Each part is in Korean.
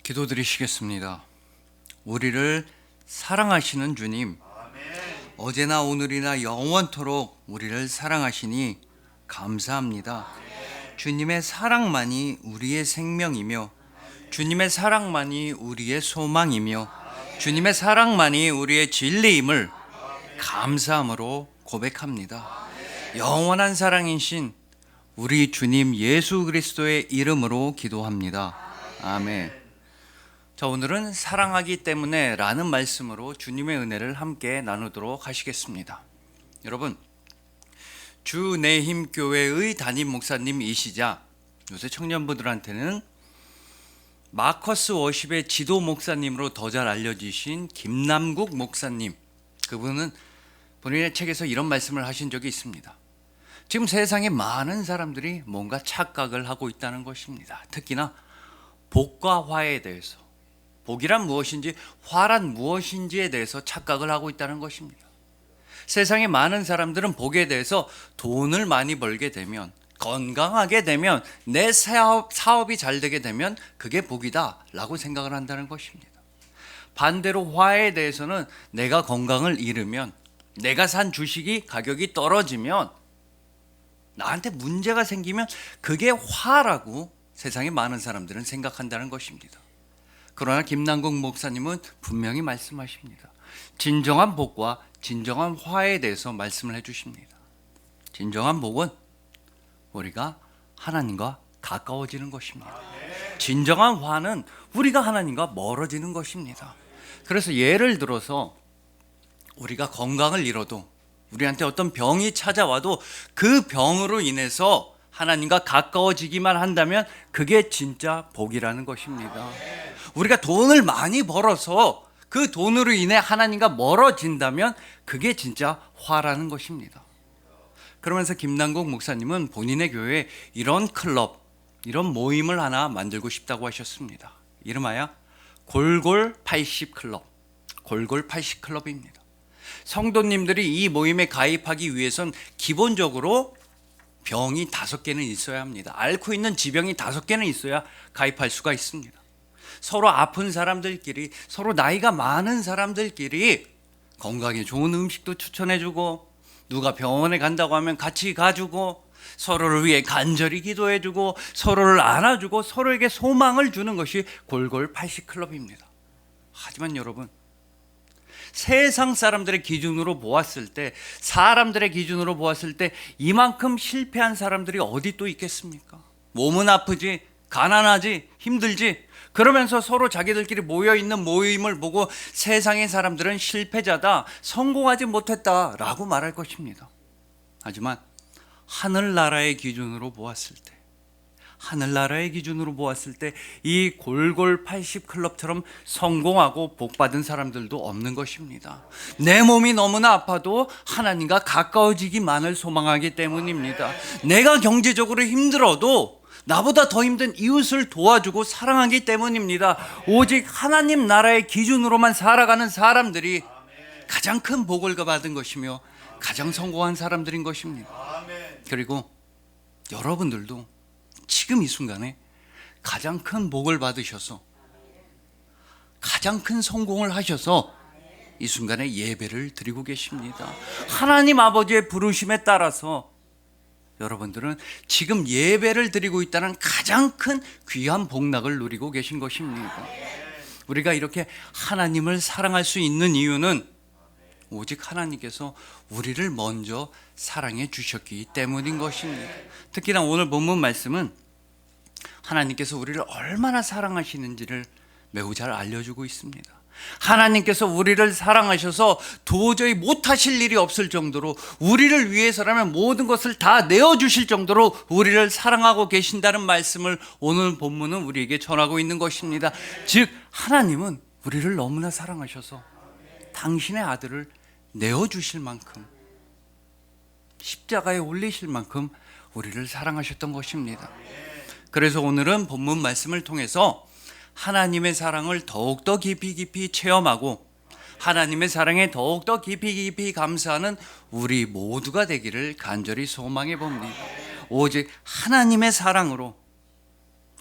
기도드리시겠습니다. 우리를 사랑하시는 주님, 어제나 오늘이나 영원토록 우리를 사랑하시니 감사합니다. 주님의 사랑만이 우리의 생명이며, 주님의 사랑만이 우리의 소망이며, 주님의 사랑만이 우리의 진리임을 감사함으로 고백합니다. 영원한 사랑이신 우리 주님 예수 그리스도의 이름으로 기도합니다. 아멘. 자, 오늘은 사랑하기 때문에 라는 말씀으로 주님의 은혜를 함께 나누도록 하시겠습니다. 여러분, 주내힘교회의 담임 목사님이시자 요새 청년부들한테는 마커스 워십의 지도 목사님으로 더 잘 알려지신 김남국 목사님, 그분은 본인의 책에서 이런 말씀을 하신 적이 있습니다. 지금 세상에 많은 사람들이 뭔가 착각을 하고 있다는 것입니다. 특히나 복과 화에 대해서, 복이란 무엇인지, 화란 무엇인지에 대해서 착각을 하고 있다는 것입니다. 세상에 많은 사람들은 복에 대해서 돈을 많이 벌게 되면, 건강하게 되면, 내 사업이 잘 되게 되면 그게 복이다 라고 생각을 한다는 것입니다. 반대로 화에 대해서는 내가 건강을 잃으면, 내가 산 주식이 가격이 떨어지면, 나한테 문제가 생기면 그게 화라고 세상에 많은 사람들은 생각한다는 것입니다. 그러나 김남국 목사님은 분명히 말씀하십니다. 진정한 복과 진정한 화에 대해서 말씀을 해주십니다. 진정한 복은 우리가 하나님과 가까워지는 것입니다. 진정한 화는 우리가 하나님과 멀어지는 것입니다. 그래서 예를 들어서 우리가 건강을 잃어도, 우리한테 어떤 병이 찾아와도 그 병으로 인해서 하나님과 가까워지기만 한다면 그게 진짜 복이라는 것입니다. 우리가 돈을 많이 벌어서 그 돈으로 인해 하나님과 멀어진다면 그게 진짜 화라는 것입니다. 그러면서 김남국 목사님은 본인의 교회에 이런 클럽, 이런 모임을 하나 만들고 싶다고 하셨습니다. 이름하여 골골 80 클럽, 골골 80 클럽입니다. 성도님들이 이 모임에 가입하기 위해선 기본적으로 병이 5개는 있어야 합니다. 앓고 있는 지병이 5개는 있어야 가입할 수가 있습니다. 서로 아픈 사람들끼리, 서로 나이가 많은 사람들끼리 건강에 좋은 음식도 추천해주고, 누가 병원에 간다고 하면 같이 가주고, 서로를 위해 간절히 기도해주고, 서로를 안아주고, 서로에게 소망을 주는 것이 골골 80 클럽입니다. 하지만 여러분, 세상 사람들의 기준으로 보았을 때, 사람들의 기준으로 보았을 때 이만큼 실패한 사람들이 어디 또 있겠습니까? 몸은 아프지, 가난하지, 힘들지, 그러면서 서로 자기들끼리 모여있는 모임을 보고 세상의 사람들은 실패자다, 성공하지 못했다라고 말할 것입니다. 하지만 하늘나라의 기준으로 보았을 때, 하늘나라의 기준으로 보았을 때 이 골골 80 클럽처럼 성공하고 복받은 사람들도 없는 것입니다. 내 몸이 너무나 아파도 하나님과 가까워지기만을 소망하기 때문입니다. 내가 경제적으로 힘들어도 나보다 더 힘든 이웃을 도와주고 사랑하기 때문입니다. 오직 하나님 나라의 기준으로만 살아가는 사람들이 가장 큰 복을 받은 것이며 가장 성공한 사람들인 것입니다. 그리고 여러분들도 지금 이 순간에 가장 큰 복을 받으셔서, 가장 큰 성공을 하셔서 이 순간에 예배를 드리고 계십니다. 하나님 아버지의 부르심에 따라서 여러분들은 지금 예배를 드리고 있다는 가장 큰 귀한 복락을 누리고 계신 것입니다. 우리가 이렇게 하나님을 사랑할 수 있는 이유는 오직 하나님께서 우리를 먼저 사랑해 주셨기 때문인 것입니다. 특히나 오늘 본문 말씀은 하나님께서 우리를 얼마나 사랑하시는지를 매우 잘 알려주고 있습니다. 하나님께서 우리를 사랑하셔서 도저히 못하실 일이 없을 정도로, 우리를 위해서라면 모든 것을 다 내어주실 정도로 우리를 사랑하고 계신다는 말씀을 오늘 본문은 우리에게 전하고 있는 것입니다. 즉 하나님은 우리를 너무나 사랑하셔서 당신의 아들을 내어주실 만큼, 십자가에 올리실 만큼 우리를 사랑하셨던 것입니다. 그래서 오늘은 본문 말씀을 통해서 하나님의 사랑을 더욱더 깊이 체험하고, 하나님의 사랑에 더욱더 깊이 감사하는 우리 모두가 되기를 간절히 소망해 봅니다. 오직 하나님의 사랑으로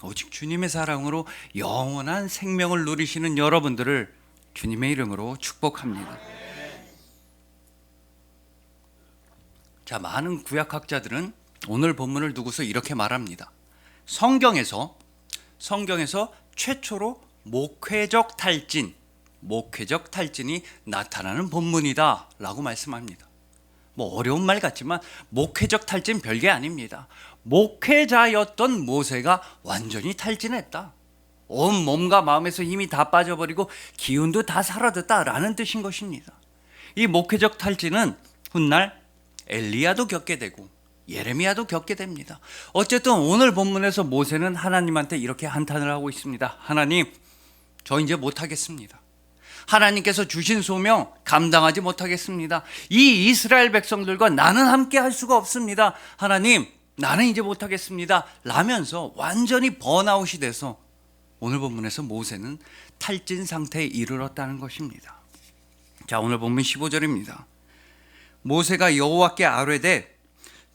오직 주님의 사랑으로 영원한 생명을 누리시는 여러분들을 주님의 이름으로 축복합니다. 자, 많은 구약학자들은 오늘 본문을 두고서 이렇게 말합니다. 성경에서 최초로 목회적 탈진이 나타나는 본문이다 라고 말씀합니다. 뭐 어려운 말 같지만 목회적 탈진 별게 아닙니다. 목회자였던 모세가 완전히 탈진했다. 온 몸과 마음에서 힘이 다 빠져버리고 기운도 다 사라졌다라는 뜻인 것입니다. 이 목회적 탈진은 훗날 엘리야도 겪게 되고 예레미야도 겪게 됩니다. 어쨌든 오늘 본문에서 모세는 하나님한테 이렇게 한탄을 하고 있습니다. 하나님, 저 이제 못하겠습니다. 하나님께서 주신 소명 감당하지 못하겠습니다. 이 이스라엘 백성들과 나는 함께 할 수가 없습니다. 하나님, 나는 이제 못하겠습니다 라면서 완전히 번아웃이 돼서 오늘 본문에서 모세는 탈진 상태에 이르렀다는 것입니다. 자, 오늘 본문 15절입니다. 모세가 여호와께 아뢰되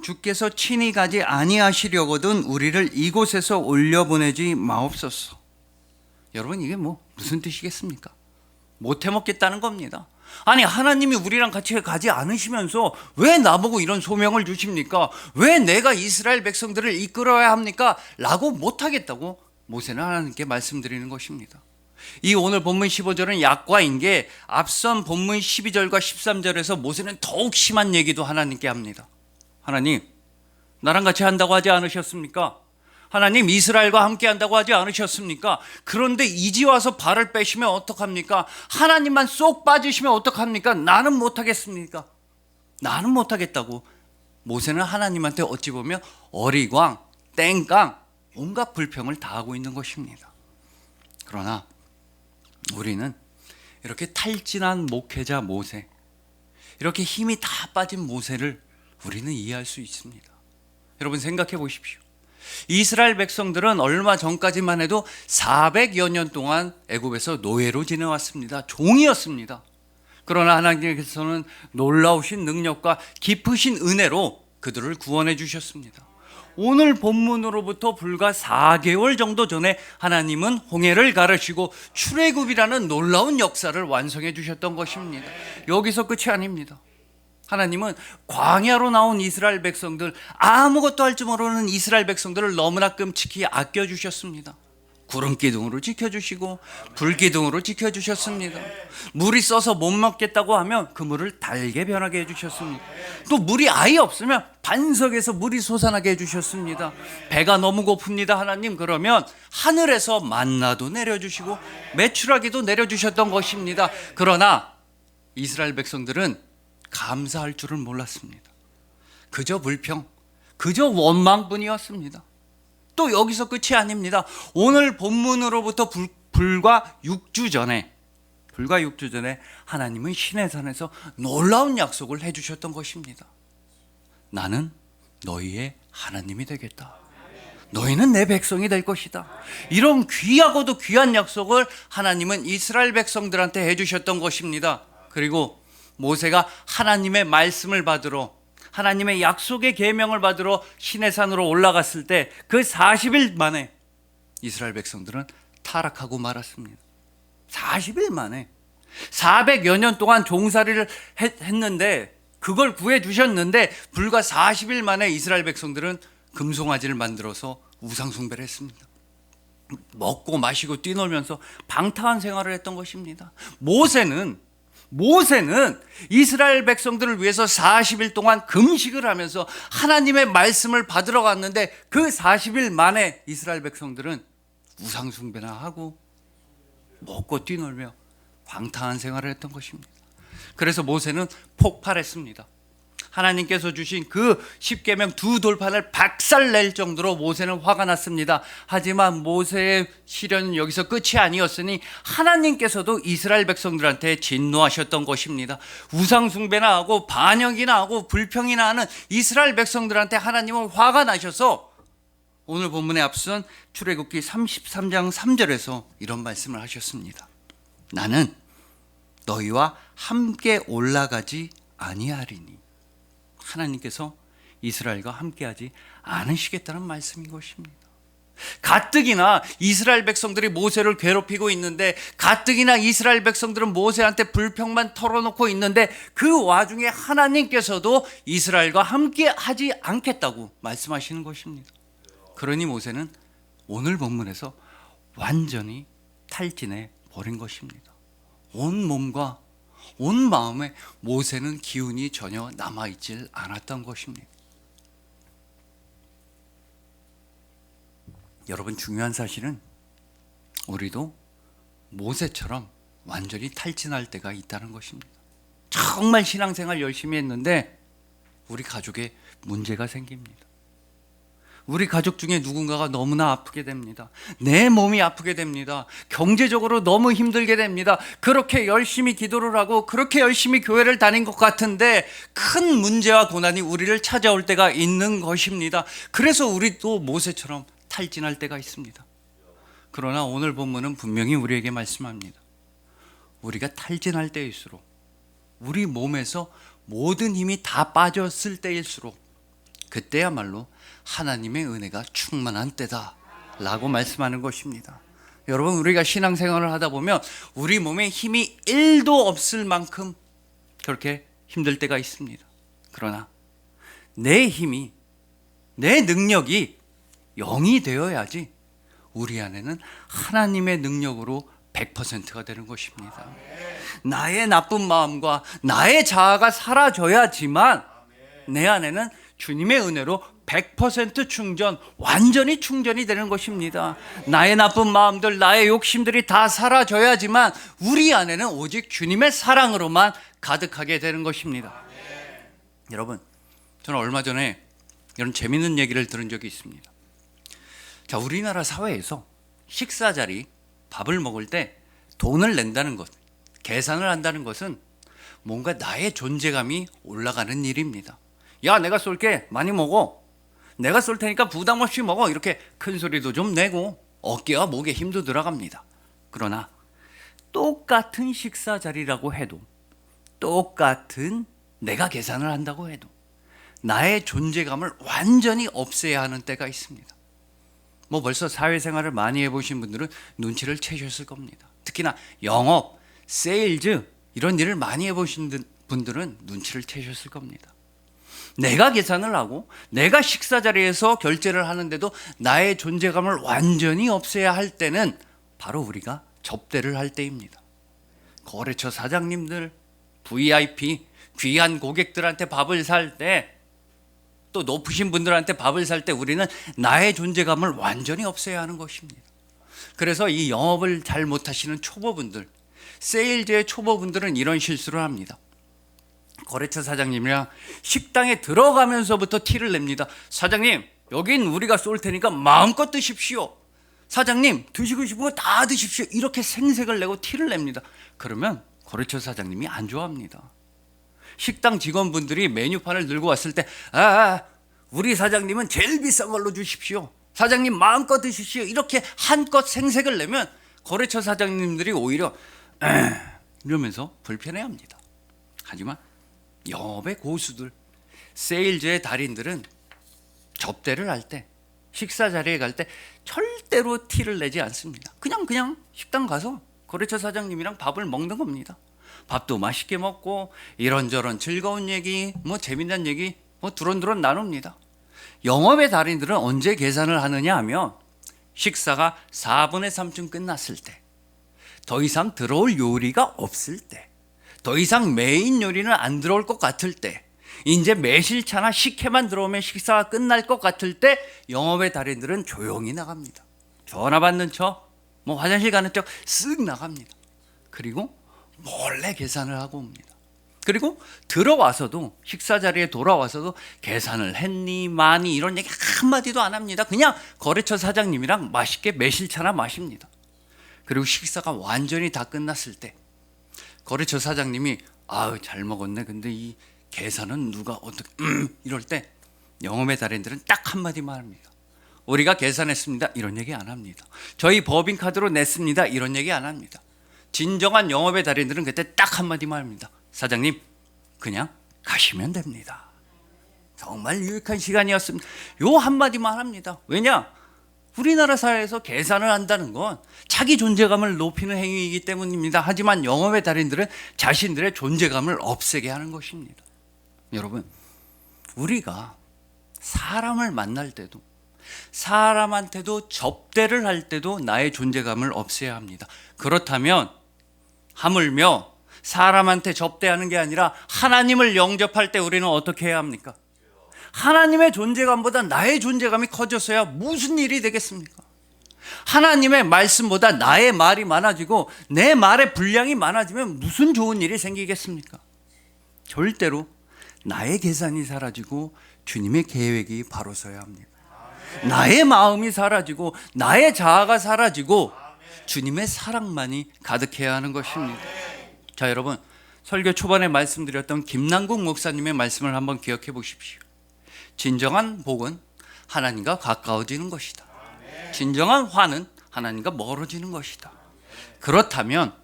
주께서 친히 가지 아니하시려거든 우리를 이곳에서 올려보내지 마옵소서. 여러분, 이게 무슨 뜻이겠습니까? 못 해먹겠다는 겁니다. 아니, 하나님이 우리랑 같이 가지 않으시면서 왜 나보고 이런 소명을 주십니까? 왜 내가 이스라엘 백성들을 이끌어야 합니까? 라고 못하겠다고 모세는 하나님께 말씀드리는 것입니다. 이 오늘 본문 15절은 약과인 게 앞선 본문 12절과 13절에서 모세는 더욱 심한 얘기도 하나님께 합니다. 하나님, 나랑 같이 한다고 하지 않으셨습니까? 하나님, 이스라엘과 함께 한다고 하지 않으셨습니까? 그런데 이제 와서 발을 빼시면 어떡합니까? 하나님만 쏙 빠지시면 어떡합니까? 나는 못하겠습니까? 나는 못하겠다고 모세는 하나님한테 어찌 보면 어리광, 땡깡, 온갖 불평을 다 하고 있는 것입니다. 그러나 우리는 이렇게 탈진한 목회자 모세, 이렇게 힘이 다 빠진 모세를 우리는 이해할 수 있습니다. 여러분, 생각해 보십시오. 이스라엘 백성들은 얼마 전까지만 해도 400여 년 동안 애굽에서 노예로 지내왔습니다. 종이었습니다. 그러나 하나님께서는 놀라우신 능력과 깊으신 은혜로 그들을 구원해 주셨습니다. 오늘 본문으로부터 불과 4개월 정도 전에 하나님은 홍해를 가르시고 출애굽이라는 놀라운 역사를 완성해 주셨던 것입니다. 여기서 끝이 아닙니다. 하나님은 광야로 나온 이스라엘 백성들, 아무것도 할 줄 모르는 이스라엘 백성들을 너무나 끔찍히 아껴주셨습니다. 구름기둥으로 지켜주시고 불기둥으로 지켜주셨습니다. 물이 써서 못 먹겠다고 하면 그 물을 달게 변하게 해주셨습니다. 또 물이 아예 없으면 반석에서 물이 솟아나게 해주셨습니다. 배가 너무 고픕니다 하나님, 그러면 하늘에서 만나도 내려주시고 메추라기도 내려주셨던 것입니다. 그러나 이스라엘 백성들은 감사할 줄을 몰랐습니다. 그저 불평, 그저 원망뿐이었습니다. 또 여기서 끝이 아닙니다. 오늘 본문으로부터 불과 6주 전에 하나님은 시내산에서 놀라운 약속을 해주셨던 것입니다. 나는 너희의 하나님이 되겠다. 너희는 내 백성이 될 것이다. 이런 귀하고도 귀한 약속을 하나님은 이스라엘 백성들한테 해주셨던 것입니다. 그리고 모세가 하나님의 말씀을 받으러, 하나님의 약속의 계명을 받으러 시내산으로 올라갔을 때 그 40일 만에 이스라엘 백성들은 타락하고 말았습니다. 40일 만에 400여 년 동안 종살이를 했는데, 그걸 구해주셨는데 불과 40일 만에 이스라엘 백성들은 금송아지를 만들어서 우상숭배를 했습니다. 먹고 마시고 뛰놀면서 방탕한 생활을 했던 것입니다. 모세는 이스라엘 백성들을 위해서 40일 동안 금식을 하면서 하나님의 말씀을 받으러 갔는데 그 40일 만에 이스라엘 백성들은 우상숭배나 하고 먹고 뛰놀며 방탕한 생활을 했던 것입니다. 그래서 모세는 폭발했습니다. 하나님께서 주신 그 십계명 두 돌판을 박살낼 정도로 모세는 화가 났습니다. 하지만 모세의 시련은 여기서 끝이 아니었으니 하나님께서도 이스라엘 백성들한테 진노하셨던 것입니다. 우상 숭배나 하고 반역이나 하고 불평이나 하는 이스라엘 백성들한테 하나님은 화가 나셔서 오늘 본문에 앞선 출애굽기 33장 3절에서 이런 말씀을 하셨습니다. 나는 너희와 함께 올라가지 아니하리니. 하나님께서 이스라엘과 함께하지 않으시겠다는 말씀인 것입니다. 가뜩이나 이스라엘 백성들이 모세를 괴롭히고 있는데, 가뜩이나 이스라엘 백성들은 모세한테 불평만 털어놓고 있는데, 그 와중에 하나님께서도 이스라엘과 함께 하지 않겠다고 말씀하시는 것입니다. 그러니 모세는 오늘 본문에서 완전히 탈진해 버린 것입니다. 온 몸과 온 마음에 모세는 기운이 전혀 남아있질 않았던 것입니다. 여러분, 중요한 사실은 우리도 모세처럼 완전히 탈진할 때가 있다는 것입니다. 정말 신앙생활 열심히 했는데 우리 가족에 문제가 생깁니다. 우리 가족 중에 누군가가 너무나 아프게 됩니다. 내 몸이 아프게 됩니다. 경제적으로 너무 힘들게 됩니다. 그렇게 열심히 기도를 하고 그렇게 열심히 교회를 다닌 것 같은데 큰 문제와 고난이 우리를 찾아올 때가 있는 것입니다. 그래서 우리도 모세처럼 탈진할 때가 있습니다. 그러나 오늘 본문은 분명히 우리에게 말씀합니다. 우리가 탈진할 때일수록, 우리 몸에서 모든 힘이 다 빠졌을 때일수록 그때야말로 하나님의 은혜가 충만한 때다 라고 말씀하는 것입니다. 여러분, 우리가 신앙생활을 하다 보면 우리 몸에 힘이 1도 없을 만큼 그렇게 힘들 때가 있습니다. 그러나 내 힘이, 내 능력이 0이 되어야지 우리 안에는 하나님의 능력으로 100%가 되는 것입니다. 나의 나쁜 마음과 나의 자아가 사라져야지만 내 안에는 주님의 은혜로 100% 충전, 완전히 충전이 되는 것입니다. 나의 나쁜 마음들, 나의 욕심들이 다 사라져야지만 우리 안에는 오직 주님의 사랑으로만 가득하게 되는 것입니다. 여러분, 저는 얼마 전에 이런 재밌는 얘기를 들은 적이 있습니다. 자, 우리나라 사회에서 식사 자리, 밥을 먹을 때 돈을 낸다는 것, 계산을 한다는 것은 뭔가 나의 존재감이 올라가는 일입니다. 야, 내가 쏠게, 많이 먹어. 내가 쏠 테니까 부담 없이 먹어. 이렇게 큰 소리도 좀 내고 어깨와 목에 힘도 들어갑니다. 그러나 똑같은 식사 자리라고 해도, 똑같은 내가 계산을 한다고 해도 나의 존재감을 완전히 없애야 하는 때가 있습니다. 뭐 벌써 사회생활을 많이 해보신 분들은 눈치를 채셨을 겁니다. 특히나 영업, 세일즈 이런 일을 많이 해보신 분들은 눈치를 채셨을 겁니다. 내가 계산을 하고 내가 식사 자리에서 결제를 하는데도 나의 존재감을 완전히 없애야 할 때는 바로 우리가 접대를 할 때입니다. 거래처 사장님들, VIP, 귀한 고객들한테 밥을 살 때, 또 높으신 분들한테 밥을 살 때 우리는 나의 존재감을 완전히 없애야 하는 것입니다. 그래서 이 영업을 잘 못하시는 초보분들, 세일즈의 초보분들은 이런 실수를 합니다. 거래처 사장님이랑 식당에 들어가면서부터 티를 냅니다. 사장님, 여긴 우리가 쏠 테니까 마음껏 드십시오. 사장님, 드시고 싶은 거 다 드십시오. 이렇게 생색을 내고 티를 냅니다. 그러면 거래처 사장님이 안 좋아합니다. 식당 직원분들이 메뉴판을 들고 왔을 때, 우리 사장님은 제일 비싼 걸로 주십시오. 사장님 마음껏 드십시오. 이렇게 한껏 생색을 내면 거래처 사장님들이 오히려 이러면서 불편해합니다. 하지만 영업의 고수들, 세일즈의 달인들은 접대를 할 때, 식사 자리에 갈 때 절대로 티를 내지 않습니다. 그냥 식당 가서 거래처 사장님이랑 밥을 먹는 겁니다. 밥도 맛있게 먹고 이런저런 즐거운 얘기, 뭐 재미난 얘기 두런두런 나눕니다. 영업의 달인들은 언제 계산을 하느냐 하면 식사가 4분의 3쯤 끝났을 때, 더 이상 들어올 요리가 없을 때, 더 이상 메인 요리는 안 들어올 것 같을 때, 이제 매실차나 식혜만 들어오면 식사가 끝날 것 같을 때 영업의 달인들은 조용히 나갑니다. 전화 받는 척, 화장실 가는 척 쓱 나갑니다. 그리고 몰래 계산을 하고 옵니다. 그리고 들어와서도, 식사 자리에 돌아와서도 계산을 했니 많이 이런 얘기 한마디도 안 합니다. 그냥 거래처 사장님이랑 맛있게 매실차나 마십니다. 그리고 식사가 완전히 다 끝났을 때 거래처 사장님이 잘 먹었네, 근데 이 계산은 누가 어떻게 이럴 때 영업의 달인들은 딱 한마디만 합니다. 우리가 계산했습니다. 이런 얘기 안 합니다. 저희 법인카드로 냈습니다. 이런 얘기 안 합니다. 진정한 영업의 달인들은 그때 딱 한마디만 합니다. 사장님, 그냥 가시면 됩니다. 정말 유익한 시간이었습니다. 요 한마디만 합니다. 왜냐? 우리나라 사회에서 계산을 한다는 건 자기 존재감을 높이는 행위이기 때문입니다. 하지만 영업의 달인들은 자신들의 존재감을 없애게 하는 것입니다. 여러분, 우리가 사람을 만날 때도, 사람한테도 접대를 할 때도 나의 존재감을 없애야 합니다. 그렇다면 하물며 사람한테 접대하는 게 아니라 하나님을 영접할 때 우리는 어떻게 해야 합니까? 하나님의 존재감보다 나의 존재감이 커졌어야 무슨 일이 되겠습니까? 하나님의 말씀보다 나의 말이 많아지고 내 말의 분량이 많아지면 무슨 좋은 일이 생기겠습니까? 절대로 나의 계산이 사라지고 주님의 계획이 바로 서야 합니다. 나의 마음이 사라지고 나의 자아가 사라지고 주님의 사랑만이 가득해야 하는 것입니다. 자, 여러분, 설교 초반에 말씀드렸던 김남국 목사님의 말씀을 한번 기억해 보십시오. 진정한 복은 하나님과 가까워지는 것이다. 진정한 화는 하나님과 멀어지는 것이다. 그렇다면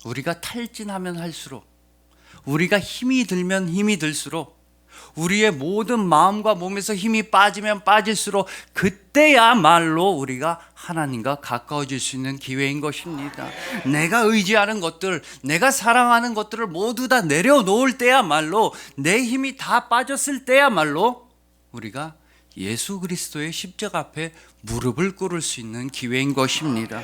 우리가 탈진하면 할수록, 우리가 힘이 들면 힘이 들수록, 우리의 모든 마음과 몸에서 힘이 빠지면 빠질수록 그때야말로 우리가 하나님과 가까워질 수 있는 기회인 것입니다. 내가 의지하는 것들, 내가 사랑하는 것들을 모두 다 내려놓을 때야말로, 내 힘이 다 빠졌을 때야말로 우리가 예수 그리스도의 십자가 앞에 무릎을 꿇을 수 있는 기회인 것입니다.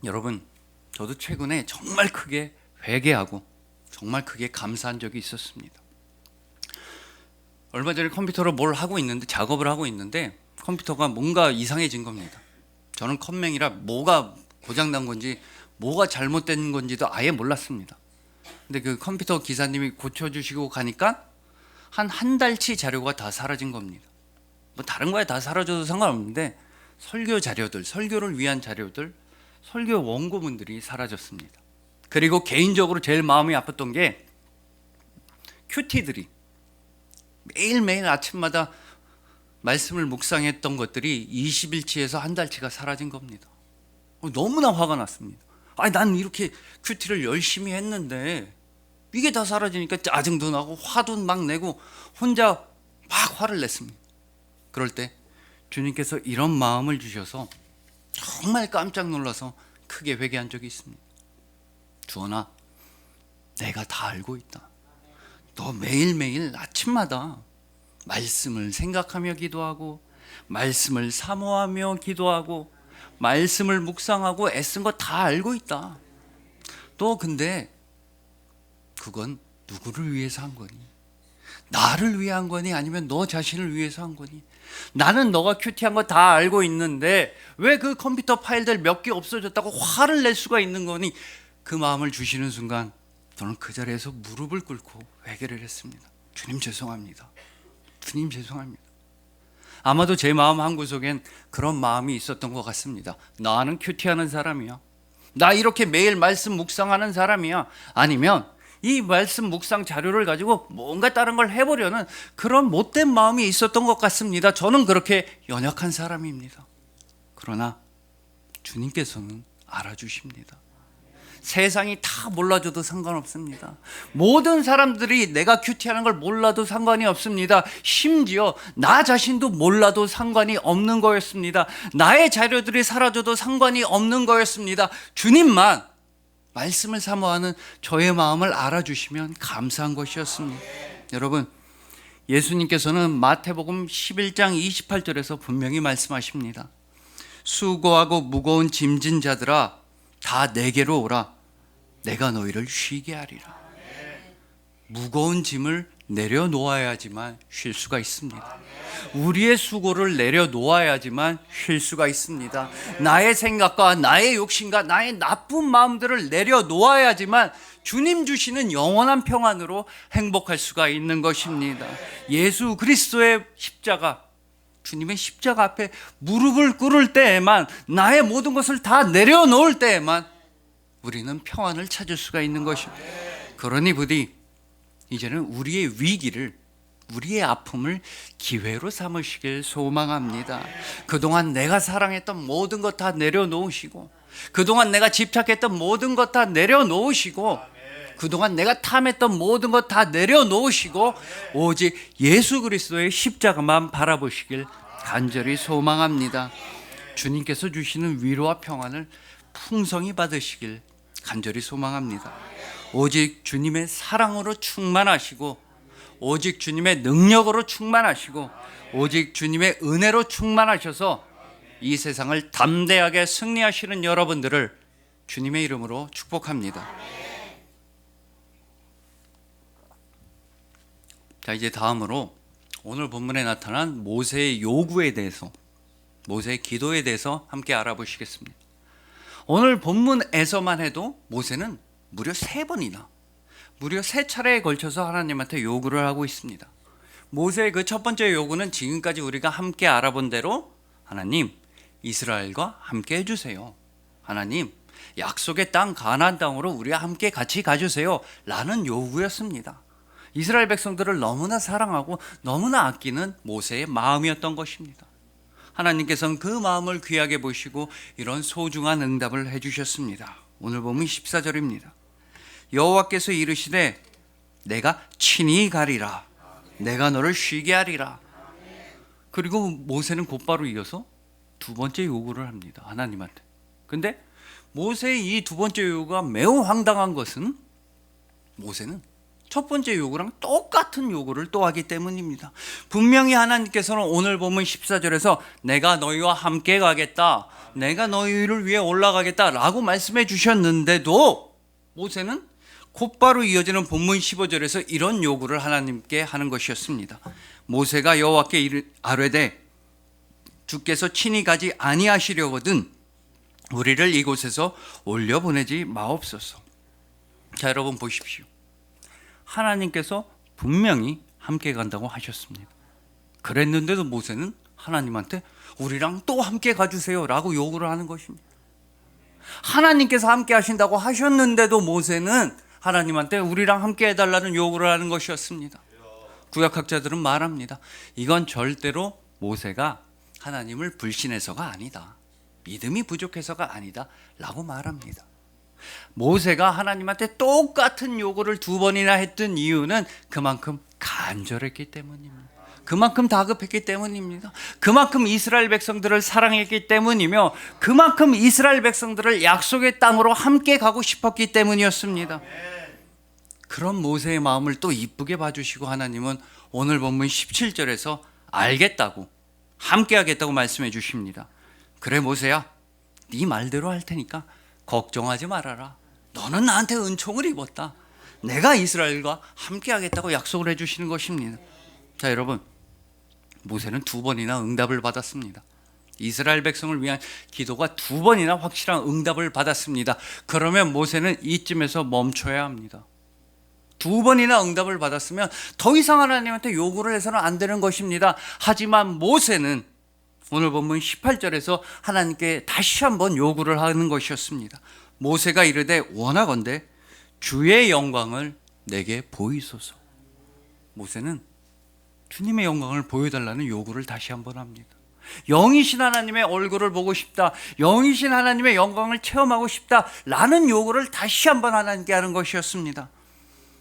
여러분, 저도 최근에 정말 크게 회개하고 정말 크게 감사한 적이 있었습니다. 얼마 전에 컴퓨터로 뭘 하고 있는데, 작업을 하고 있는데 컴퓨터가 뭔가 이상해진 겁니다. 저는 컴맹이라 뭐가 고장난 건지 뭐가 잘못된 건지도 아예 몰랐습니다. 근데 그 컴퓨터 기사님이 고쳐주시고 가니까 한 달치 자료가 다 사라진 겁니다. 뭐 다른 거에 다 사라져도 상관없는데 설교 자료들, 설교를 위한 자료들, 설교 원고문들이 사라졌습니다. 그리고 개인적으로 제일 마음이 아팠던 게 큐티들이 매일매일 아침마다 말씀을 묵상했던 것들이 20일치에서 한 달치가 사라진 겁니다. 너무나 화가 났습니다. 아니, 난 이렇게 큐티를 열심히 했는데 이게 다 사라지니까 짜증도 나고 화도 막 내고 혼자 막 화를 냈습니다. 그럴 때 주님께서 이런 마음을 주셔서 정말 깜짝 놀라서 크게 회개한 적이 있습니다. 주원아, 내가 다 알고 있다. 너 매일매일 아침마다 말씀을 생각하며 기도하고, 말씀을 사모하며 기도하고, 말씀을 묵상하고 애쓴 거 다 알고 있다. 너 근데 그건 누구를 위해서 한 거니? 나를 위한 거니? 아니면 너 자신을 위해서 한 거니? 나는 너가 큐티한 거 다 알고 있는데 왜 그 컴퓨터 파일들 몇 개 없어졌다고 화를 낼 수가 있는 거니? 그 마음을 주시는 순간 저는 그 자리에서 무릎을 꿇고 회개를 했습니다. 주님 죄송합니다. 주님 죄송합니다. 아마도 제 마음 한구석엔 그런 마음이 있었던 것 같습니다. 나는 큐티하는 사람이야. 나 이렇게 매일 말씀 묵상하는 사람이야. 아니면 이 말씀 묵상 자료를 가지고 뭔가 다른 걸 해보려는 그런 못된 마음이 있었던 것 같습니다. 저는 그렇게 연약한 사람입니다. 그러나 주님께서는 알아주십니다. 세상이 다 몰라줘도 상관없습니다. 모든 사람들이 내가 큐티하는 걸 몰라도 상관이 없습니다. 심지어 나 자신도 몰라도 상관이 없는 거였습니다. 나의 자료들이 사라져도 상관이 없는 거였습니다. 주님만 말씀을 사모하는 저의 마음을 알아주시면 감사한 것이었습니다. 여러분, 예수님께서는 마태복음 11장 28절에서 분명히 말씀하십니다. 수고하고 무거운 짐진 자들아, 다 내게로 오라. 내가 너희를 쉬게 하리라. 무거운 짐을 내려놓아야지만 쉴 수가 있습니다. 우리의 수고를 내려놓아야지만 쉴 수가 있습니다. 나의 생각과 나의 욕심과 나의 나쁜 마음들을 내려놓아야지만 주님 주시는 영원한 평안으로 행복할 수가 있는 것입니다. 예수 그리스도의 십자가, 주님의 십자가 앞에 무릎을 꿇을 때에만, 나의 모든 것을 다 내려놓을 때에만 우리는 평안을 찾을 수가 있는 것입니다. 그러니 부디 이제는 우리의 위기를, 우리의 아픔을 기회로 삼으시길 소망합니다. 그동안 내가 사랑했던 모든 것 다 내려놓으시고, 그동안 내가 집착했던 모든 것 다 내려놓으시고, 그동안 내가 탐했던 모든 것 다 내려놓으시고 오직 예수 그리스도의 십자가만 바라보시길 간절히 소망합니다. 주님께서 주시는 위로와 평안을 풍성히 받으시길 간절히 소망합니다. 오직 주님의 사랑으로 충만하시고 오직 주님의 능력으로 충만하시고 오직 주님의 은혜로 충만하셔서 이 세상을 담대하게 승리하시는 여러분들을 주님의 이름으로 축복합니다. 자, 이제 다음으로 오늘 본문에 나타난 모세의 요구에 대해서, 모세의 기도에 대해서 함께 알아보시겠습니다. 오늘 본문에서만 해도 모세는 무려 3번이나, 무려 3차례에 걸쳐서 하나님한테 요구를 하고 있습니다. 모세의 그 첫 번째 요구는 지금까지 우리가 함께 알아본 대로 하나님, 이스라엘과 함께 해주세요. 하나님, 약속의 땅 가나안 땅으로 우리와 함께 같이 가주세요 라는 요구였습니다. 이스라엘 백성들을 너무나 사랑하고 너무나 아끼는 모세의 마음이었던 것입니다. 하나님께서는 그 마음을 귀하게 보시고 이런 소중한 응답을 해주셨습니다. 오늘 보면 14절입니다. 여호와께서 이르시되 내가 친히 가리라. 내가 너를 쉬게 하리라. 그리고 모세는 곧바로 이어서 두 번째 요구를 합니다. 하나님한테. 근데 모세의 이 두 번째 요구가 매우 황당한 것은 모세는 첫 번째 요구랑 똑같은 요구를 또 하기 때문입니다. 분명히 하나님께서는 오늘 본문 14절에서 내가 너희와 함께 가겠다, 내가 너희를 위해 올라가겠다 라고 말씀해 주셨는데도 모세는 곧바로 이어지는 본문 15절에서 이런 요구를 하나님께 하는 것이었습니다. 모세가 여호와께 아뢰되 주께서 친히 가지 아니하시려거든 우리를 이곳에서 올려보내지 마옵소서. 자, 여러분 보십시오. 하나님께서 분명히 함께 간다고 하셨습니다. 그랬는데도 모세는 하나님한테 우리랑 또 함께 가주세요 라고 요구를 하는 것입니다. 하나님께서 함께 하신다고 하셨는데도 모세는 하나님한테 우리랑 함께 해달라는 요구를 하는 것이었습니다. 구약학자들은 말합니다. 이건 절대로 모세가 하나님을 불신해서가 아니다, 믿음이 부족해서가 아니다 라고 말합니다. 모세가 하나님한테 똑같은 요구를 2번이나 했던 이유는 그만큼 간절했기 때문입니다. 그만큼 다급했기 때문입니다. 그만큼 이스라엘 백성들을 사랑했기 때문이며 그만큼 이스라엘 백성들을 약속의 땅으로 함께 가고 싶었기 때문이었습니다. 그런 모세의 마음을 또 이쁘게 봐주시고 하나님은 오늘 본문 17절에서 알겠다고, 함께 하겠다고 말씀해 주십니다. 그래 모세야, 네 말대로 할 테니까 걱정하지 말아라. 너는 나한테 은총을 입었다. 내가 이스라엘과 함께 하겠다고 약속을 해주시는 것입니다. 자, 여러분, 모세는 2번이나 응답을 받았습니다. 이스라엘 백성을 위한 기도가 2번이나 확실한 응답을 받았습니다. 그러면 모세는 이쯤에서 멈춰야 합니다. 2번이나 응답을 받았으면 더 이상 하나님한테 요구를 해서는 안 되는 것입니다. 하지만 모세는 오늘 본문 18절에서 하나님께 다시 한번 요구를 하는 것이었습니다. 모세가 이르되 원하건대 주의 영광을 내게 보이소서. 모세는 주님의 영광을 보여달라는 요구를 다시 한번 합니다. 영이신 하나님의 얼굴을 보고 싶다, 영이신 하나님의 영광을 체험하고 싶다 라는 요구를 다시 한번 하나님께 하는 것이었습니다.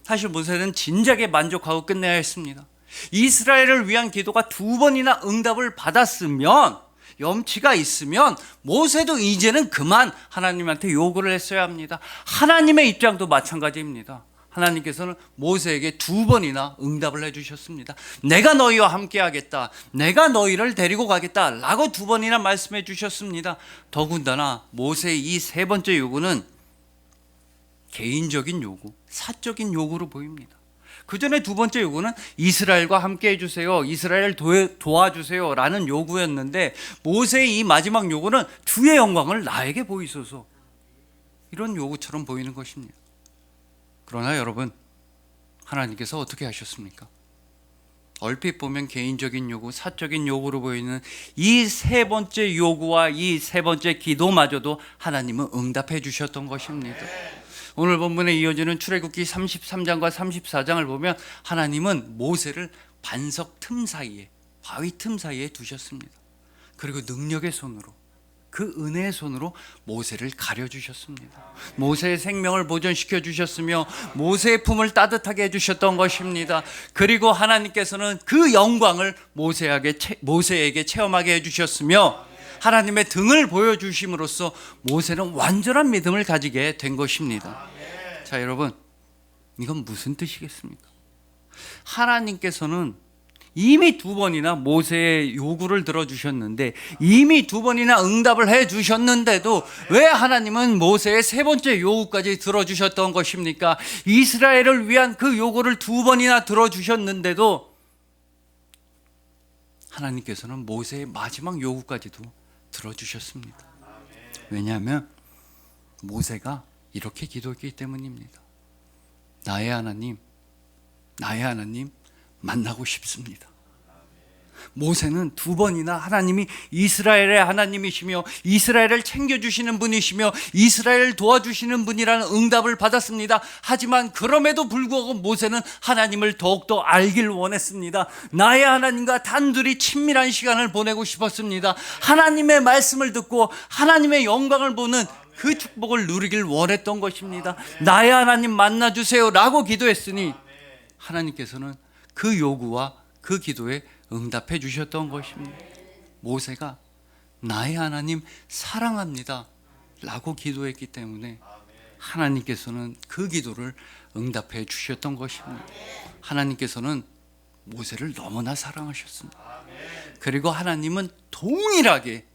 사실 모세는 진작에 만족하고 끝내야 했습니다. 이스라엘을 위한 기도가 2번이나 응답을 받았으면, 염치가 있으면 모세도 이제는 그만 하나님한테 요구를 했어야 합니다. 하나님의 입장도 마찬가지입니다. 하나님께서는 모세에게 2번이나 응답을 해주셨습니다. 내가 너희와 함께 하겠다, 내가 너희를 데리고 가겠다 라고 2번이나 말씀해 주셨습니다. 더군다나 모세의 이 3번째 요구는 개인적인 요구, 사적인 요구로 보입니다. 그 전에 2번째 요구는 이스라엘과 함께 해주세요, 이스라엘 도와주세요 라는 요구였는데 모세의 이 마지막 요구는 주의 영광을 나에게 보이소서, 이런 요구처럼 보이는 것입니다. 그러나 여러분, 하나님께서 어떻게 하셨습니까? 얼핏 보면 개인적인 요구, 사적인 요구로 보이는 이 3번째 요구와 이 3번째 기도마저도 하나님은 응답해 주셨던 것입니다. 오늘 본문에 이어지는 출애굽기 33장과 34장을 보면 하나님은 모세를 반석 틈 사이에, 바위 틈 사이에 두셨습니다. 그리고 능력의 손으로 그 은혜의 손으로 모세를 가려주셨습니다. 모세의 생명을 보존시켜 주셨으며 모세의 품을 따뜻하게 해주셨던 것입니다. 그리고 하나님께서는 그 영광을 모세에게 체험하게 해주셨으며 하나님의 등을 보여주심으로써 모세는 완전한 믿음을 가지게 된 것입니다. 자, 여러분, 이건 무슨 뜻이겠습니까? 하나님께서는 이미 2번이나 모세의 요구를 들어주셨는데, 이미 2번이나 응답을 해주셨는데도 왜 하나님은 모세의 3번째 요구까지 들어주셨던 것입니까? 이스라엘을 위한 그 요구를 2번이나 들어주셨는데도 하나님께서는 모세의 마지막 요구까지도 들어주셨습니다. 왜냐하면 모세가 이렇게 기도했기 때문입니다. 나의 하나님 만나고 싶습니다. 모세는 2번이나 하나님이 이스라엘의 하나님이시며 이스라엘을 챙겨주시는 분이시며 이스라엘을 도와주시는 분이라는 응답을 받았습니다. 하지만 그럼에도 불구하고 모세는 하나님을 더욱더 알길 원했습니다. 나의 하나님과 단둘이 친밀한 시간을 보내고 싶었습니다. 하나님의 말씀을 듣고 하나님의 영광을 보는 그 축복을 누리길 원했던 것입니다. 나의 하나님 만나주세요 라고 기도했으니 하나님께서는 그 요구와 그 기도에 응답해 주셨던 것입니다. 모세가 나의 하나님 사랑합니다 라고 기도했기 때문에 하나님께서는 그 기도를 응답해 주셨던 것입니다. 하나님께서는 모세를 너무나 사랑하셨습니다. 그리고 하나님은 동일하게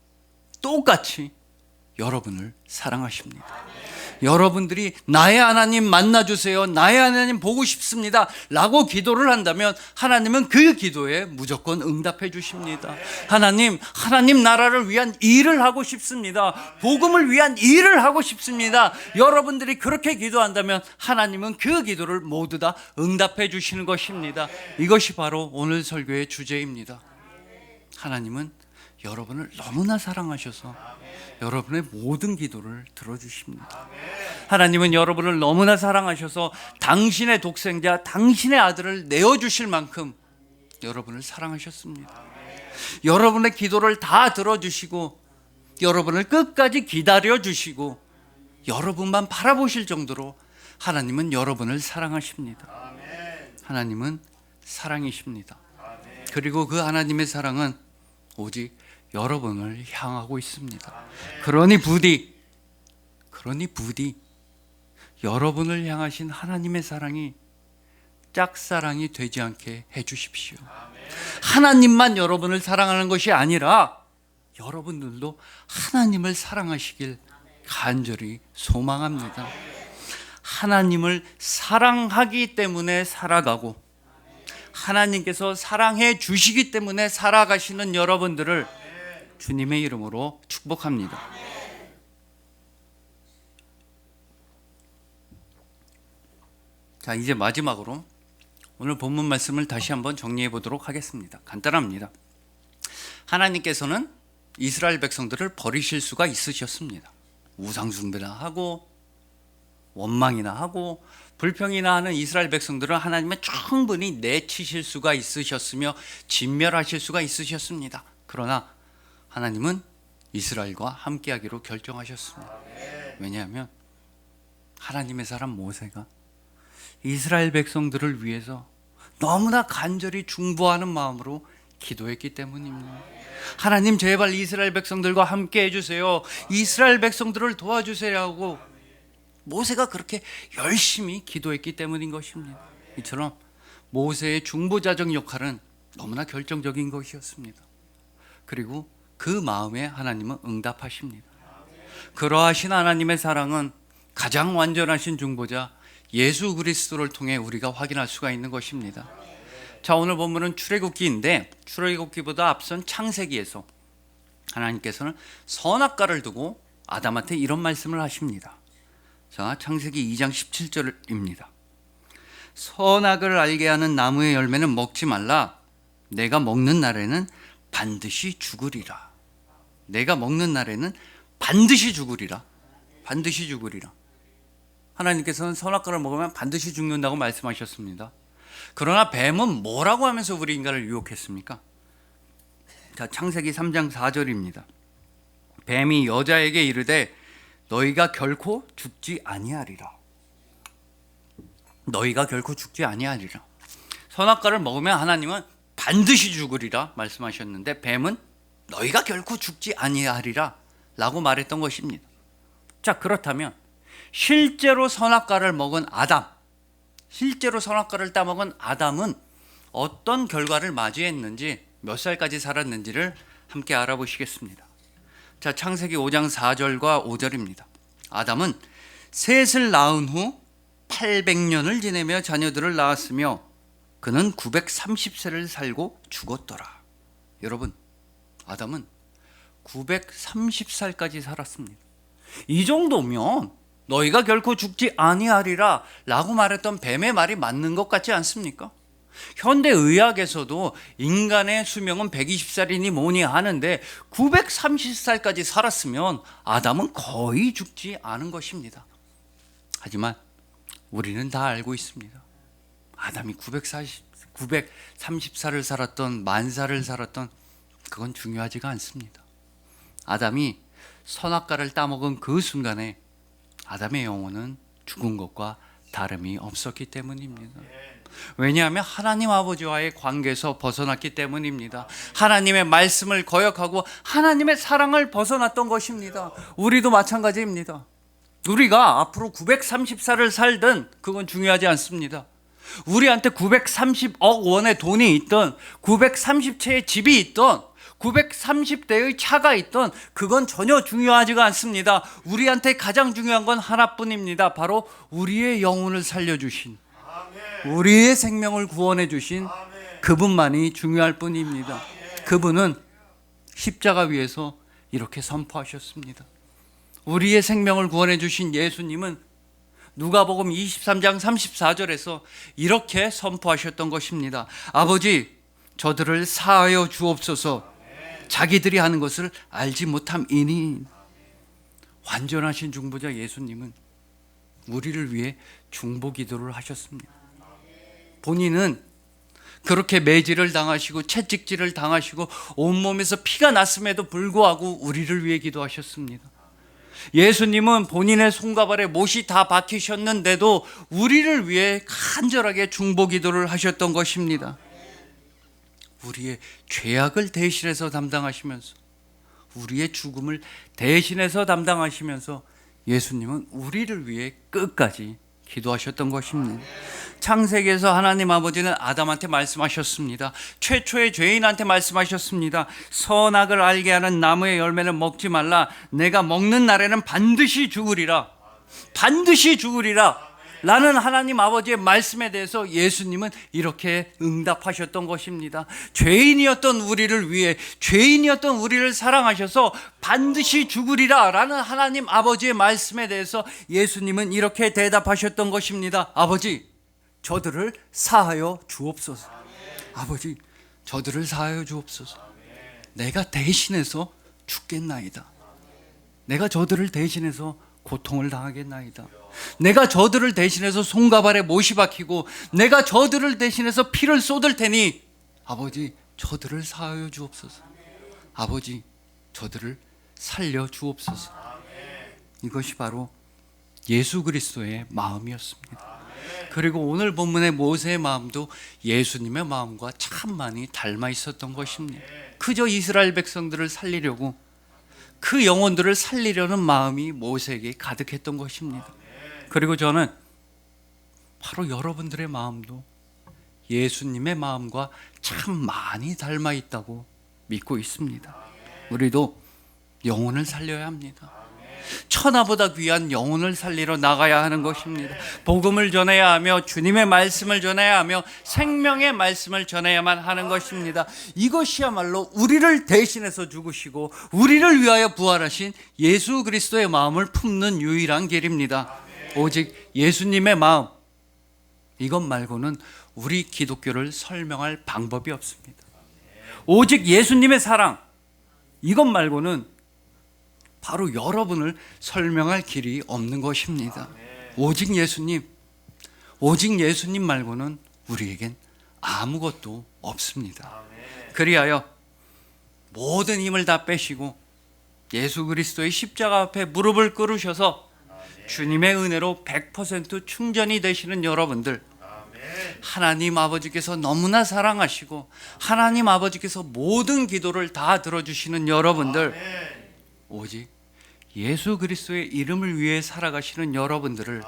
똑같이 여러분을 사랑하십니다. 여러분들이 나의 하나님 만나주세요, 나의 하나님 보고 싶습니다 라고 기도를 한다면 하나님은 그 기도에 무조건 응답해 주십니다. 하나님 나라를 위한 일을 하고 싶습니다, 복음을 위한 일을 하고 싶습니다. 여러분들이 그렇게 기도한다면 하나님은 그 기도를 모두 다 응답해 주시는 것입니다. 이것이 바로 오늘 설교의 주제입니다. 하나님은 여러분을 너무나 사랑하셔서 여러분의 모든 기도를 들어주십니다. 하나님은 여러분을 너무나 사랑하셔서 당신의 독생자, 당신의 아들을 내어주실 만큼 여러분을 사랑하셨습니다. 여러분의 기도를 다 들어주시고 여러분을 끝까지 기다려주시고 여러분만 바라보실 정도로 하나님은 여러분을 사랑하십니다. 하나님은 사랑이십니다. 그리고 그 하나님의 사랑은 오직 여러분을 향하고 있습니다. 그러니 부디 여러분을 향하신 하나님의 사랑이 짝사랑이 되지 않게 해주십시오. 하나님만 여러분을 사랑하는 것이 아니라 여러분들도 하나님을 사랑하시길 간절히 소망합니다. 하나님을 사랑하기 때문에 살아가고 하나님께서 사랑해 주시기 때문에 살아가시는 여러분들을 주님의 이름으로 축복합니다. 자, 이제 마지막으로 오늘 본문 말씀을 다시 한번 정리해 보도록 하겠습니다. 간단합니다. 하나님께서는 이스라엘 백성들을 버리실 수가 있으셨습니다. 우상 숭배나 하고 원망이나 하고 불평이나 하는 이스라엘 백성들은 하나님은 충분히 내치실 수가 있으셨으며 진멸하실 수가 있으셨습니다. 그러나 하나님은 이스라엘과 함께하기로 결정하셨습니다. 왜냐하면 하나님의 사람 모세가 이스라엘 백성들을 위해서 너무나 간절히 중보하는 마음으로 기도했기 때문입니다. 하나님 제발 이스라엘 백성들과 함께 해주세요, 이스라엘 백성들을 도와주세요 하고 모세가 그렇게 열심히 기도했기 때문인 것입니다. 이처럼 모세의 중보자적 역할은 너무나 결정적인 것이었습니다. 그리고 그 마음에 하나님은 응답하십니다. 그러하신 하나님의 사랑은 가장 완전하신 중보자 예수 그리스도를 통해 우리가 확인할 수가 있는 것입니다. 자, 오늘 본문은 출애굽기인데 출애굽기보다 앞선 창세기에서 하나님께서는 선악과를 두고 아담한테 이런 말씀을 하십니다. 자, 창세기 2장 17절입니다. 선악을 알게 하는 나무의 열매는 먹지 말라. 내가 먹는 날에는 반드시 죽으리라. 내가 먹는 날에는 반드시 죽으리라. 반드시 죽으리라. 하나님께서는 선악과를 먹으면 반드시 죽는다고 말씀하셨습니다. 그러나 뱀은 뭐라고 하면서 우리 인간을 유혹했습니까? 자, 창세기 3장 4절입니다. 뱀이 여자에게 이르되 너희가 결코 죽지 아니하리라. 너희가 결코 죽지 아니하리라. 선악과를 먹으면 하나님은 반드시 죽으리라 말씀하셨는데 뱀은 너희가 결코 죽지 아니하리라 라고 말했던 것입니다. 자, 그렇다면 실제로 선악과를 먹은 아담, 실제로 선악과를 따먹은 아담은 어떤 결과를 맞이했는지, 몇 살까지 살았는지를 함께 알아보시겠습니다. 자, 창세기 5장 4절과 5절입니다. 아담은 셋을 낳은 후 800년을 지내며 자녀들을 낳았으며 그는 930세를 살고 죽었더라. 여러분, 아담은 930살까지 살았습니다. 이 정도면 너희가 결코 죽지 아니하리라 라고 말했던 뱀의 말이 맞는 것 같지 않습니까? 현대의학에서도 인간의 수명은 120살이니 뭐니 하는데 930살까지 살았으면 아담은 거의 죽지 않은 것입니다. 하지만 우리는 다 알고 있습니다. 아담이 930살을 살았던, 만살을 살았던, 그건 중요하지가 않습니다. 아담이 선악과를 따먹은 그 순간에 아담의 영혼은 죽은 것과 다름이 없었기 때문입니다. 왜냐하면 하나님 아버지와의 관계에서 벗어났기 때문입니다. 하나님의 말씀을 거역하고 하나님의 사랑을 벗어났던 것입니다. 우리도 마찬가지입니다. 우리가 앞으로 930살을 살든 그건 중요하지 않습니다. 우리한테 930억 원의 돈이 있던, 930채의 집이 있던, 930대의 차가 있던, 그건 전혀 중요하지가 않습니다. 우리한테 가장 중요한 건 하나뿐입니다. 바로 우리의 영혼을 살려주신, 우리의 생명을 구원해 주신 그분만이 중요할 뿐입니다. 그분은 십자가 위에서 이렇게 선포하셨습니다. 우리의 생명을 구원해 주신 예수님은 누가복음 23장 34절에서 이렇게 선포하셨던 것입니다. 아버지, 저들을 사하여 주옵소서. 자기들이 하는 것을 알지 못함이니. 완전하신 중보자 예수님은 우리를 위해 중보 기도를 하셨습니다. 본인은 그렇게 매질을 당하시고 채찍질을 당하시고 온몸에서 피가 났음에도 불구하고 우리를 위해 기도하셨습니다. 예수님은 본인의 손과 발에 못이 다 박히셨는데도 우리를 위해 간절하게 중보 기도를 하셨던 것입니다. 우리의 죄악을 대신해서 담당하시면서, 우리의 죽음을 대신해서 담당하시면서 예수님은 우리를 위해 끝까지 기도하셨던 것입니다. 창세기에서 하나님 아버지는 아담한테 말씀하셨습니다. 최초의 죄인한테 말씀하셨습니다. 선악을 알게 하는 나무의 열매는 먹지 말라. 내가 먹는 날에는 반드시 죽으리라. 반드시 죽으리라 라는 하나님 아버지의 말씀에 대해서 예수님은 이렇게 응답하셨던 것입니다. 죄인이었던 우리를 위해, 죄인이었던 우리를 사랑하셔서 반드시 죽으리라 라는 하나님 아버지의 말씀에 대해서 예수님은 이렇게 대답하셨던 것입니다. 아버지, 저들을 사하여 주옵소서. 아버지, 저들을 사하여 주옵소서. 내가 대신해서 죽겠나이다. 내가 저들을 대신해서 고통을 당하겠나이다. 내가 저들을 대신해서 손과 발에 못이 박히고 내가 저들을 대신해서 피를 쏟을 테니 아버지, 저들을 사하여 주옵소서. 아버지, 저들을 살려 주옵소서. 이것이 바로 예수 그리스도의 마음이었습니다. 그리고 오늘 본문의 모세의 마음도 예수님의 마음과 참 많이 닮아 있었던 것입니다. 그저 이스라엘 백성들을 살리려고, 그 영혼들을 살리려는 마음이 모세에게 가득했던 것입니다. 그리고 저는 바로 여러분들의 마음도 예수님의 마음과 참 많이 닮아 있다고 믿고 있습니다. 우리도 영혼을 살려야 합니다. 천하보다 귀한 영혼을 살리러 나가야 하는 것입니다. 복음을 전해야 하며 주님의 말씀을 전해야 하며 생명의 말씀을 전해야만 하는 것입니다. 이것이야말로 우리를 대신해서 죽으시고 우리를 위하여 부활하신 예수 그리스도의 마음을 품는 유일한 길입니다. 오직 예수님의 마음, 이것 말고는 우리 기독교를 설명할 방법이 없습니다. 오직 예수님의 사랑, 이것 말고는 바로 여러분을 설명할 길이 없는 것입니다. 오직 예수님, 오직 예수님 말고는 우리에겐 아무것도 없습니다. 그리하여 모든 힘을 다 빼시고 예수 그리스도의 십자가 앞에 무릎을 꿇으셔서 주님의 은혜로 100% 충전이 되시는 여러분들, 하나님 아버지께서 너무나 사랑하시고 하나님 아버지께서 모든 기도를 다 들어주시는 여러분들, 오직 예수 그리스도의 이름을 위해 살아가시는 여러분들을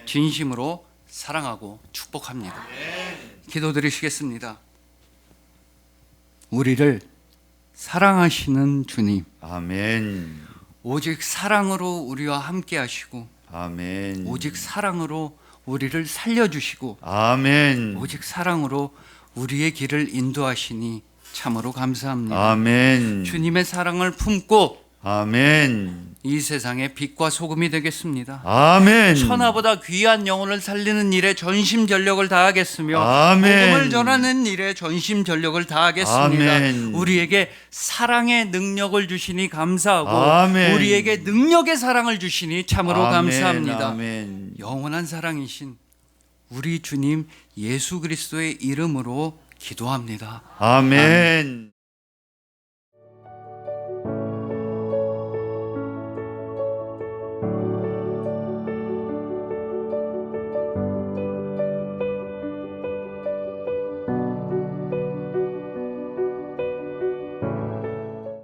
진심으로 사랑하고 축복합니다. 기도드리시겠습니다. 우리를 사랑하시는 주님, 아멘. 오직 사랑으로 우리와 함께 하시고 아멘. 오직 사랑으로 우리를 살려주시고 아멘. 오직 사랑으로 우리의 길을 인도하시니 참으로 감사합니다. 아멘. 주님의 사랑을 품고 아멘. 이 세상의 빛과 소금이 되겠습니다. 아멘. 천하보다 귀한 영혼을 살리는 일에 전심전력을 다하겠으며 아멘. 복음을 전하는 일에 전심전력을 다하겠습니다. 아멘. 우리에게 사랑의 능력을 주시니 감사하고 아멘. 우리에게 능력의 사랑을 주시니 참으로 아멘. 감사합니다. 아멘. 영원한 사랑이신 우리 주님 예수 그리스도의 이름으로 기도합니다. 아멘.